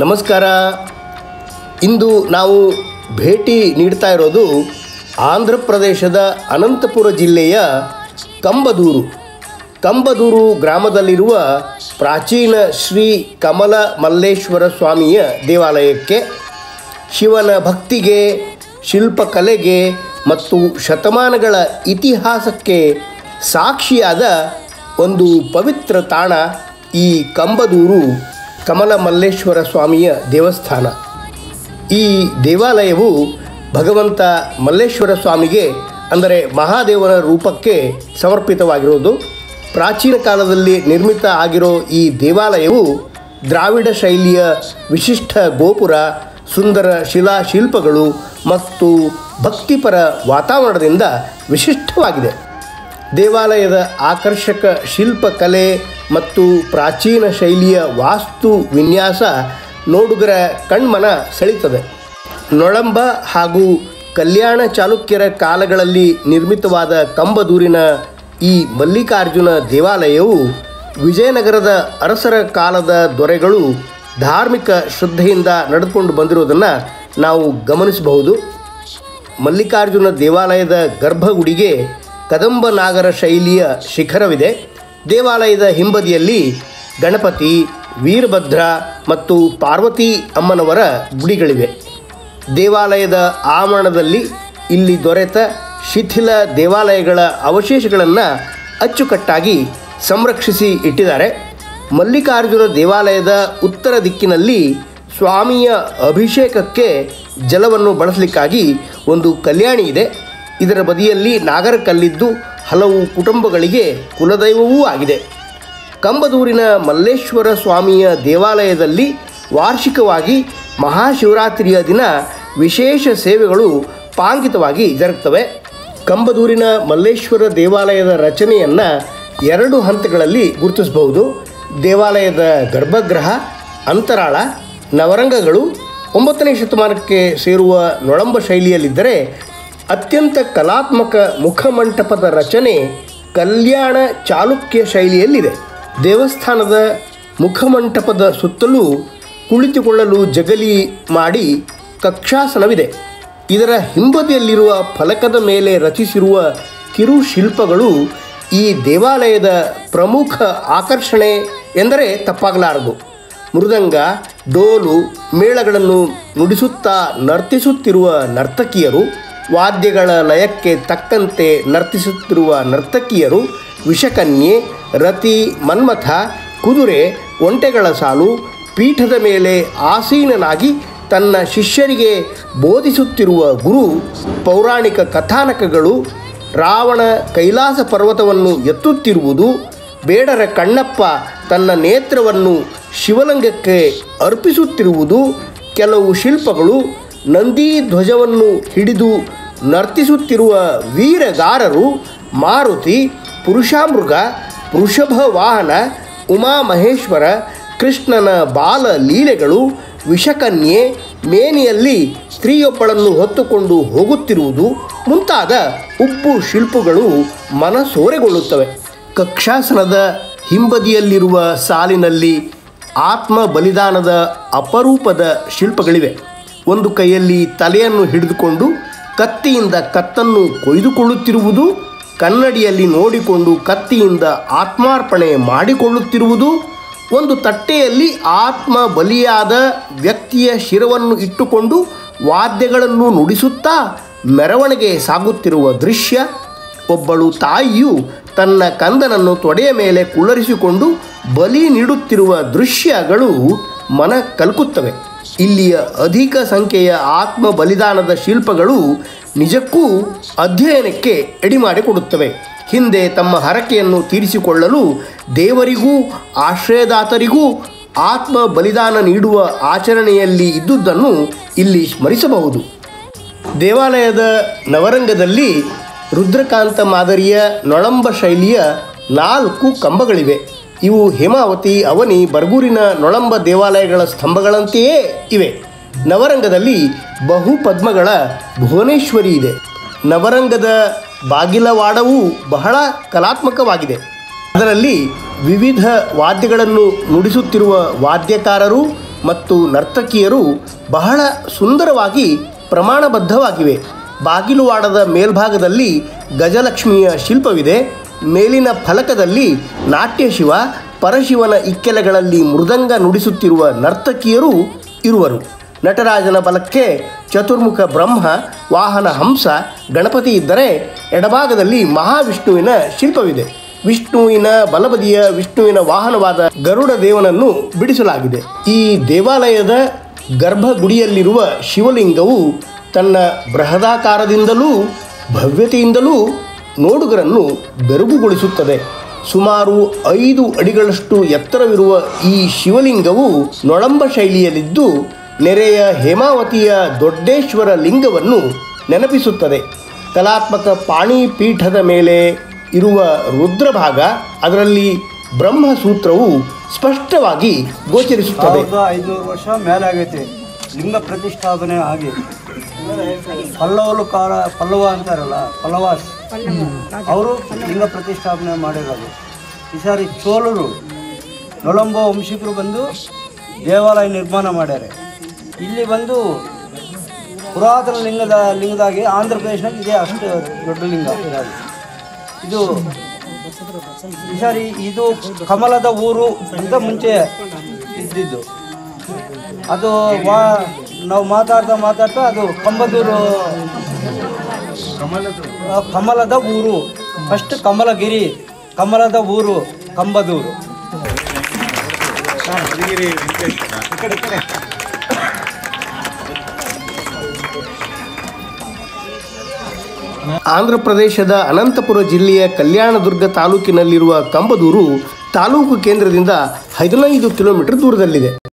ನಮಸ್ಕಾರ. ಇಂದು ನಾವು ಭೇಟಿ ನೀಡ್ತಾ ಇರೋದು ಆಂಧ್ರ ಪ್ರದೇಶದ ಅನಂತಪುರ ಜಿಲ್ಲೆಯ ಕಂಬದೂರು ಗ್ರಾಮದಲ್ಲಿರುವ ಪ್ರಾಚೀನ ಶ್ರೀ ಕಮಲ ಮಲ್ಲೇಶ್ವರ ಸ್ವಾಮಿಯ ದೇವಾಲಯಕ್ಕೆ. ಶಿವನ ಭಕ್ತಿಗೆ, ಶಿಲ್ಪಕಲೆಗೆ ಮತ್ತು ಶತಮಾನಗಳ ಇತಿಹಾಸಕ್ಕೆ ಸಾಕ್ಷಿಯಾದ ಒಂದು ಪವಿತ್ರ ತಾಣ ಈ ಕಂಬದೂರು ಕಮಲ ಮಲ್ಲೇಶ್ವರ ಸ್ವಾಮಿಯ ದೇವಸ್ಥಾನ. ಈ ದೇವಾಲಯವು ಭಗವಂತ ಮಲ್ಲೇಶ್ವರ ಸ್ವಾಮಿಗೆ, ಅಂದರೆ ಮಹಾದೇವನ ರೂಪಕ್ಕೆ ಸಮರ್ಪಿತವಾಗಿರೋದು. ಪ್ರಾಚೀನ ಕಾಲದಲ್ಲಿ ನಿರ್ಮಿತ ಆಗಿರೋ ಈ ದೇವಾಲಯವು ದ್ರಾವಿಡ ಶೈಲಿಯ ವಿಶಿಷ್ಟ ಗೋಪುರ, ಸುಂದರ ಶಿಲಾಶಿಲ್ಪಗಳು ಮತ್ತು ಭಕ್ತಿಪರ ವಾತಾವರಣದಿಂದ ವಿಶಿಷ್ಟವಾಗಿದೆ. ದೇವಾಲಯದ ಆಕರ್ಷಕ ಶಿಲ್ಪಕಲೆ ಮತ್ತು ಪ್ರಾಚೀನ ಶೈಲಿಯ ವಾಸ್ತು ವಿನ್ಯಾಸ ನೋಡುಗರ ಕಣ್ಮನ ಸೆಳೆಯುತ್ತದೆ. ನೊಳಂಬ ಹಾಗೂ ಕಲ್ಯಾಣ ಚಾಲುಕ್ಯರ ಕಾಲಗಳಲ್ಲಿ ನಿರ್ಮಿತವಾದ ಕಂಬದೂರಿನ ಈ ಮಲ್ಲಿಕಾರ್ಜುನ ದೇವಾಲಯವು ವಿಜಯನಗರದ ಅರಸರ ಕಾಲದ ದೊರೆಗಳು ಧಾರ್ಮಿಕ ಶ್ರದ್ಧೆಯಿಂದ ನಡೆದುಕೊಂಡು ಬಂದಿರೋದನ್ನು ನಾವು ಗಮನಿಸಬಹುದು. ಮಲ್ಲಿಕಾರ್ಜುನ ದೇವಾಲಯದ ಗರ್ಭಗುಡಿಗೆ ಕದಂಬ ನಾಗರ ಶೈಲಿಯ ಶಿಖರವಿದೆ. ದೇವಾಲಯದ ಹಿಂಬದಿಯಲ್ಲಿ ಗಣಪತಿ, ವೀರಭದ್ರ ಮತ್ತು ಪಾರ್ವತಿ ಅಮ್ಮನವರ ಗುಡಿಗಳಿವೆ. ದೇವಾಲಯದ ಆವರಣದಲ್ಲಿ ಇಲ್ಲಿ ದೊರೆತ ಶಿಥಿಲ ದೇವಾಲಯಗಳ ಅವಶೇಷಗಳನ್ನು ಅಚ್ಚುಕಟ್ಟಾಗಿ ಸಂರಕ್ಷಿಸಿ ಇಟ್ಟಿದ್ದಾರೆ. ಮಲ್ಲಿಕಾರ್ಜುನ ದೇವಾಲಯದ ಉತ್ತರ ದಿಕ್ಕಿನಲ್ಲಿ ಸ್ವಾಮಿಯ ಅಭಿಷೇಕಕ್ಕೆ ಜಲವನ್ನು ಬಳಸಲಿಕ್ಕಾಗಿ ಒಂದು ಕಲ್ಯಾಣಿ ಇದೆ. ಇದರ ಬದಿಯಲ್ಲಿ ನಾಗರಕಲ್ಲಿದ್ದು ಹಲವು ಕುಟುಂಬಗಳಿಗೆ ಕುಲದೈವವೂ ಆಗಿದೆ. ಕಂಬದೂರಿನ ಮಲ್ಲೇಶ್ವರ ಸ್ವಾಮಿಯ ದೇವಾಲಯದಲ್ಲಿ ವಾರ್ಷಿಕವಾಗಿ ಮಹಾಶಿವರಾತ್ರಿಯ ದಿನ ವಿಶೇಷ ಸೇವೆಗಳು ಪಾಂಕಿತವಾಗಿ ಜರುಗುತ್ತವೆ. ಕಂಬದೂರಿನ ಮಲ್ಲೇಶ್ವರ ದೇವಾಲಯದ ರಚನೆಯನ್ನು 2 ಹಂತಗಳಲ್ಲಿ ಗುರುತಿಸಬಹುದು. ದೇವಾಲಯದ ಗರ್ಭಗೃಹ, ಅಂತರಾಳ, ನವರಂಗಗಳು 9ನೇ ಶತಮಾನಕ್ಕೆ ಸೇರುವ ನೊಳಂಬ ಶೈಲಿಯಲ್ಲಿದ್ದರೆ, ಅತ್ಯಂತ ಕಲಾತ್ಮಕ ಮುಖಮಂಟಪದ ರಚನೆ ಕಲ್ಯಾಣ ಚಾಲುಕ್ಯ ಶೈಲಿಯಲ್ಲಿದೆ. ದೇವಸ್ಥಾನದ ಮುಖಮಂಟಪದ ಸುತ್ತಲೂ ಕುಳಿತುಕೊಳ್ಳಲು ಜಗಲಿ ಮಾಡಿ ಕಕ್ಷಾಸನವಿದೆ. ಇದರ ಹಿಂಬದಿಯಲ್ಲಿರುವ ಫಲಕದ ಮೇಲೆ ರಚಿಸಿರುವ ಕಿರುಶಿಲ್ಪಗಳು ಈ ದೇವಾಲಯದ ಪ್ರಮುಖ ಆಕರ್ಷಣೆ ಎಂದರೆ ತಪ್ಪಾಗಲಾರದು. ಮೃದಂಗ, ಡೋಲು, ಮೇಳಗಳನ್ನು ನುಡಿಸುತ್ತಾ ನರ್ತಿಸುತ್ತಿರುವ ನರ್ತಕಿಯರು, ವಾದ್ಯಗಳ ಲಯಕ್ಕೆ ತಕ್ಕಂತೆ ನರ್ತಿಸುತ್ತಿರುವ ನರ್ತಕಿಯರು, ವಿಷಕನ್ಯೆ, ರತಿ, ಮನ್ಮಥ, ಕುದುರೆ, ಒಂಟೆಗಳ ಸಾಲು, ಪೀಠದ ಮೇಲೆ ಆಸೀನನಾಗಿ ತನ್ನ ಶಿಷ್ಯರಿಗೆ ಬೋಧಿಸುತ್ತಿರುವ ಗುರು, ಪೌರಾಣಿಕ ಕಥಾನಕಗಳು, ರಾವಣ ಕೈಲಾಸ ಪರ್ವತವನ್ನು ಎತ್ತುತ್ತಿರುವುದು, ಬೇಡರ ಕಣ್ಣಪ್ಪ ತನ್ನ ನೇತ್ರವನ್ನು ಶಿವಲಿಂಗಕ್ಕೆ ಅರ್ಪಿಸುತ್ತಿರುವುದು, ಕೆಲವು ಶಿಲ್ಪಗಳು ನಂದಿ ಧ್ವಜವನ್ನು ಹಿಡಿದು ನರ್ತಿಸುತ್ತಿರುವ ವೀರಗಾರರು, ಮಾರುತಿ, ಪುರುಷಾಮೃಗ, ವೃಷಭ ವಾಹನ, ಉಮಾಮಹೇಶ್ವರ, ಕೃಷ್ಣನ ಬಾಲ ಲೀಲೆಗಳು, ವಿಷಕನ್ಯೆ, ಮೇನಿಯಲ್ಲಿ ಸ್ತ್ರೀಯೊಬ್ಬಳನ್ನು ಹೊತ್ತುಕೊಂಡು ಹೋಗುತ್ತಿರುವುದು ಮುಂತಾದ ಉಬ್ಬು ಶಿಲ್ಪಗಳು ಮನಸೋರೆಗೊಳ್ಳುತ್ತವೆ. ಕಕ್ಷಾಸನದ ಹಿಂಬದಿಯಲ್ಲಿರುವ ಸಾಲಿನಲ್ಲಿ ಆತ್ಮ ಬಲಿದಾನದ ಅಪರೂಪದ ಶಿಲ್ಪಗಳಿವೆ. ಒಂದು ಕೈಯಲ್ಲಿ ತಲೆಯನ್ನು ಹಿಡಿದುಕೊಂಡು ಕತ್ತಿಯಿಂದ ಕತ್ತನ್ನು ಕೊಯ್ದುಕೊಳ್ಳುತ್ತಿರುವುದು, ಕನ್ನಡಿಯಲ್ಲಿ ನೋಡಿಕೊಂಡು ಕತ್ತಿಯಿಂದ ಆತ್ಮಾರ್ಪಣೆ ಮಾಡಿಕೊಳ್ಳುತ್ತಿರುವುದು, ಒಂದು ತಟ್ಟೆಯಲ್ಲಿ ಆತ್ಮ ಬಲಿಯಾದ ವ್ಯಕ್ತಿಯ ಶಿರವನ್ನು ಇಟ್ಟುಕೊಂಡು ವಾದ್ಯಗಳನ್ನು ನುಡಿಸುತ್ತಾ ಮೆರವಣಿಗೆ ಸಾಗುತ್ತಿರುವ ದೃಶ್ಯ, ಒಬ್ಬಳು ತಾಯಿಯು ತನ್ನ ಕಂದನನ್ನು ತೊಡೆಯ ಮೇಲೆ ಕುಳ್ಳರಿಸಿಕೊಂಡು ಬಲಿ ನೀಡುತ್ತಿರುವ ದೃಶ್ಯಗಳು ಮನ ಕಲ್ಕುತ್ತವೆ. ಇಲ್ಲಿಯ ಅಧಿಕ ಸಂಖ್ಯೆಯ ಆತ್ಮ ಬಲಿದಾನದ ಶಿಲ್ಪಗಳು ನಿಜಕ್ಕೂ ಅಧ್ಯಯನಕ್ಕೆ ಎಡಿಮಾಡಿಕೊಡುತ್ತವೆ. ಹಿಂದೆ ತಮ್ಮ ಹರಕೆಯನ್ನು ತೀರಿಸಿಕೊಳ್ಳಲು ದೇವರಿಗೂ ಆಶ್ರಯದಾತರಿಗೂ ಆತ್ಮ ಬಲಿದಾನ ನೀಡುವ ಆಚರಣೆಯಲ್ಲಿ ಇದ್ದುದನ್ನು ಇಲ್ಲಿ ಸ್ಮರಿಸಬಹುದು. ದೇವಾಲಯದ ನವರಂಗದಲ್ಲಿ ರುದ್ರಕಾಂತ ಮಾದರಿಯ ನೊಳಂಬ ಶೈಲಿಯ 4 ಕಂಬಗಳಿವೆ. ಇವು ಹೇಮಾವತಿ, ಅವನಿ, ಬರಗೂರಿನ ನೊಳಂಬ ದೇವಾಲಯಗಳ ಸ್ತಂಭಗಳಂತೆಯೇ ಇವೆ. ನವರಂಗದಲ್ಲಿ ಬಹುಪದ್ಮಗಳ ಭುವನೇಶ್ವರಿ ಇದೆ. ನವರಂಗದ ಬಾಗಿಲವಾಡವೂ ಬಹಳ ಕಲಾತ್ಮಕವಾಗಿದೆ. ಅದರಲ್ಲಿ ವಿವಿಧ ವಾದ್ಯಗಳನ್ನು ನುಡಿಸುತ್ತಿರುವ ವಾದ್ಯಕಾರರು ಮತ್ತು ನರ್ತಕಿಯರು ಬಹಳ ಸುಂದರವಾಗಿ ಪ್ರಮಾಣಬದ್ಧವಾಗಿವೆ. ಬಾಗಿಲುವಾಡದ ಮೇಲ್ಭಾಗದಲ್ಲಿ ಗಜಲಕ್ಷ್ಮಿಯ ಶಿಲ್ಪವಿದೆ. ಮೇಲಿನ ಫಲಕದಲ್ಲಿ ನಾಟ್ಯಶಿವ, ಪರಶಿವನ ಇಕ್ಕೆಲೆಗಳಲ್ಲಿ ಮೃದಂಗ ನುಡಿಸುತ್ತಿರುವ ನರ್ತಕಿಯರು ಇರುವರು. ನಟರಾಜನ ಬಲಕ್ಕೆ ಚತುರ್ಮುಖ ಬ್ರಹ್ಮ, ವಾಹನ ಹಂಸ, ಗಣಪತಿ ಇದ್ದರೆ ಎಡಭಾಗದಲ್ಲಿ ಮಹಾವಿಷ್ಣುವಿನ ಶಿಲ್ಪವಿದೆ. ವಿಷ್ಣುವಿನ ಬಲಬದಿಯ ವಿಷ್ಣುವಿನ ವಾಹನವಾದ ಗರುಡ ದೇವನನ್ನು ಬಿಡಿಸಲಾಗಿದೆ. ಈ ದೇವಾಲಯದ ಗರ್ಭಗುಡಿಯಲ್ಲಿರುವ ಶಿವಲಿಂಗವು ತನ್ನ ಬೃಹದಾಕಾರದಿಂದಲೂ ಭವ್ಯತೆಯಿಂದಲೂ ನೋಡುಗರನ್ನು ಬೆರಗುಗೊಳಿಸುತ್ತದೆ. ಸುಮಾರು 5 ಅಡಿಗಳಷ್ಟು ಎತ್ತರವಿರುವ ಈ ಶಿವಲಿಂಗವು ನೊಳಂಬ ಶೈಲಿಯಲ್ಲಿದ್ದು ನೆರೆಯ ಹೇಮಾವತಿಯ ದೊಡ್ಡೇಶ್ವರ ಲಿಂಗವನ್ನು ನೆನಪಿಸುತ್ತದೆ. ಕಲಾತ್ಮಕ ಪಾಣಿಪೀಠದ ಮೇಲೆ ಇರುವ ರುದ್ರಭಾಗ, ಅದರಲ್ಲಿ ಬ್ರಹ್ಮಸೂತ್ರವು ಸ್ಪಷ್ಟವಾಗಿ ಗೋಚರಿಸುತ್ತದೆ. 500 ವರ್ಷ ಮೇಲಾಗೈತೆ ಲಿಂಗ ಪ್ರತಿಷ್ಠಾಪನೆ ಆಗಿ. ಪಲ್ಲವ ಅಂತಾರಲ್ಲ, ಪಲ್ಲವಾಸ್ ಅವರು ಲಿಂಗ ಪ್ರತಿಷ್ಠಾಪನೆ ಮಾಡಿರೋದು. ಈ ಸಾರಿ ಚೋಳರು ನೊಳಂಬ ವಂಶಿಕರು ಬಂದು ದೇವಾಲಯ ನಿರ್ಮಾಣ ಮಾಡ್ಯಾರ. ಇಲ್ಲಿ ಬಂದು ಪುರಾತನ ಲಿಂಗದಾಗಿ ಆಂಧ್ರ ಪ್ರದೇಶನಾಗ ಇದೆ ಅಷ್ಟು ದೊಡ್ಡ ಲಿಂಗ ಇದು. ಈ ಸಾರಿ ಇದು ಕಮಲದ ಊರು ಅಂತ ಮುಂಚೆ ಇದ್ದಿದ್ದು. ಅದು ನಾವು ಮಾತಾಡ್ತಾ ಅದು ಕಂಬದೂರು, ಕಮಲದ ಊರು. ಫಸ್ಟ್ ಕಮಲಗಿರಿ, ಕಮಲದ ಊರು ಕಂಬದೂರು. ಆಂಧ್ರ ಪ್ರದೇಶದ ಅನಂತಪುರ ಜಿಲ್ಲೆಯ ಕಲ್ಯಾಣದುರ್ಗ ತಾಲೂಕಿನಲ್ಲಿರುವ ಕಂಬದೂರು ತಾಲೂಕು ಕೇಂದ್ರದಿಂದ 15 ಕಿಲೋಮೀಟರ್ ದೂರದಲ್ಲಿದೆ.